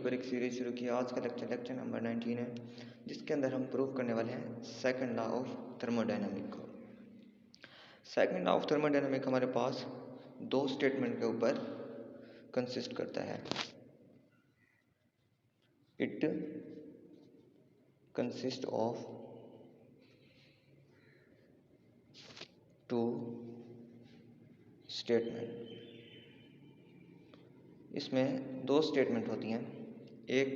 ऊपर एक सीरीज शुरू की। आज का लेक्चर नंबर 19 है, जिसके अंदर हम प्रूव करने वाले हैं सेकंड लॉ ऑफ थर्मोडायनामिक को। सेकंड लॉ ऑफ थर्मोडायनामिक हमारे पास दो स्टेटमेंट के ऊपर कंसिस्ट करता है। It consist of two statement. इसमें दो स्टेटमेंट होती हैं, एक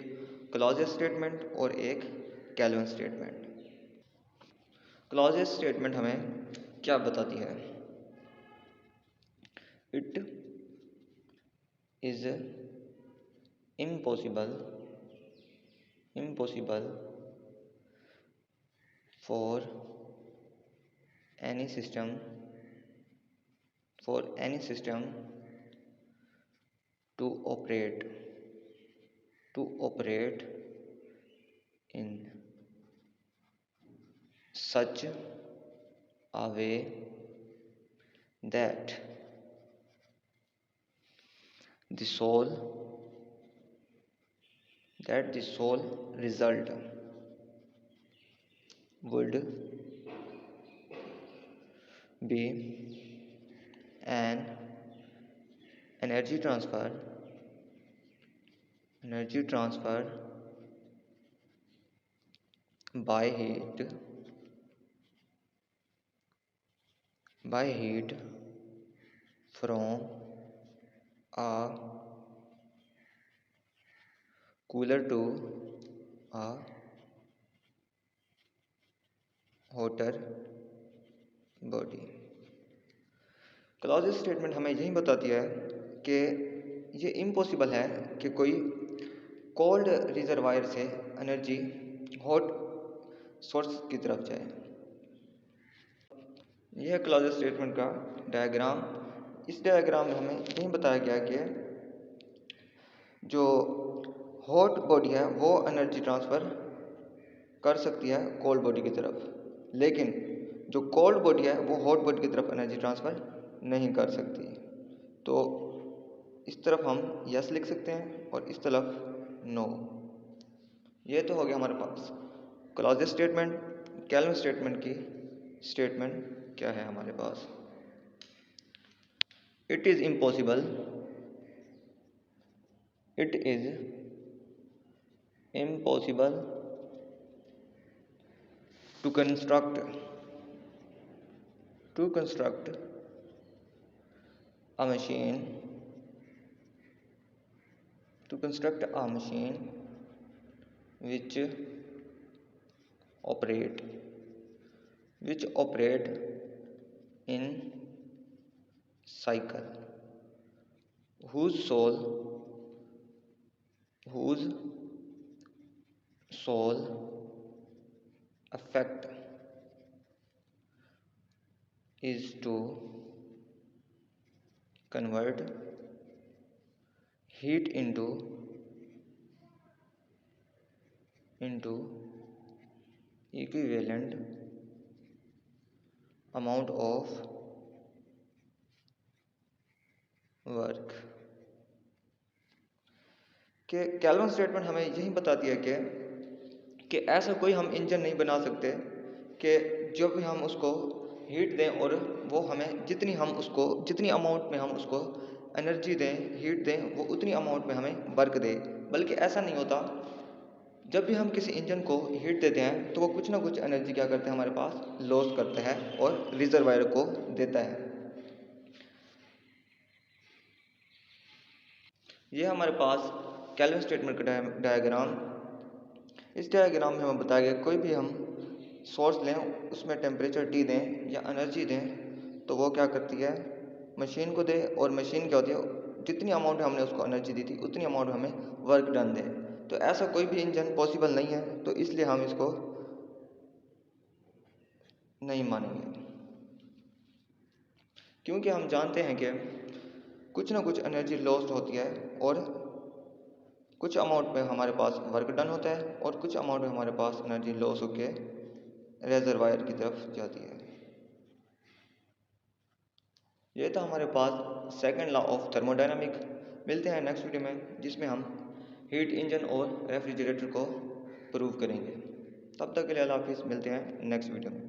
क्लॉजेस स्टेटमेंट और एक कैल्विन स्टेटमेंट। क्लॉजेस स्टेटमेंट हमें क्या बताती है? It is impossible for any system to operate in such a way that the sole result would be an energy transfer by heat from a cooler to a hotter body। Clauses statement हमें यही बताती है कि ये impossible है कि कोई cold reservoir से एनर्जी हॉट सोर्स की तरफ जाए। यह क्लॉजेस स्टेटमेंट का डायग्राम। इस डायग्राम में हमें यही बताया गया कि जो हॉट बॉडी है वो एनर्जी ट्रांसफ़र कर सकती है कोल्ड बॉडी की तरफ, लेकिन जो कोल्ड बॉडी है वो हॉट बॉडी की तरफ एनर्जी ट्रांसफ़र नहीं कर सकती। तो इस तरफ हम यस लिख सकते हैं और इस तरफ नो। ये तो हो गया हमारे पास क्लॉजेस स्टेटमेंट। कैल्विन स्टेटमेंट की स्टेटमेंट क्या है हमारे पास? It is impossible to construct a machine which operate in cycle whose sole effect is to convert heat into equivalent amount of work. कि कैल्विन स्टेटमेंट हमें यही बताती है कि ऐसा कोई हम इंजन नहीं बना सकते कि जब भी हम उसको हीट दें और वो हमें जितनी अमाउंट में हम उसको एनर्जी दें, हीट दें, वो उतनी अमाउंट में हमें वर्क दे। बल्कि ऐसा नहीं होता। जब भी हम किसी इंजन को हीट देते हैं तो वो कुछ ना कुछ एनर्जी क्या करते हैं, हमारे पास लॉस करता है और रिजर्वायर को देता है। ये हमारे पास कैल्विन स्टेटमेंट का डायग्राम। इस डायग्राम में हमें बताया गया कोई भी हम सोर्स लें, उसमें टेम्परेचर T दें या एनर्जी दें तो वो क्या करती है, मशीन को दे, और मशीन क्या होती है, जितनी अमाउंट हमने उसको एनर्जी दी थी उतनी अमाउंट हमें वर्क डन दे। तो ऐसा कोई भी इंजन पॉसिबल नहीं है, तो इसलिए हम इसको नहीं मानेंगे, क्योंकि हम जानते हैं कि कुछ ना कुछ एनर्जी लॉस्ट होती है और कुछ अमाउंट में हमारे पास वर्क डन होता है और कुछ अमाउंट में हमारे पास एनर्जी लॉस होकर रिजर्वायर की तरफ जाती है। ये था हमारे पास सेकंड लॉ ऑफ थर्मोडायनामिक। मिलते हैं नेक्स्ट वीडियो में, जिसमें हम हीट इंजन और रेफ्रिजरेटर को प्रूव करेंगे। तब तक के लिए अल्लाह हाफिज़, मिलते हैं नेक्स्ट वीडियो में।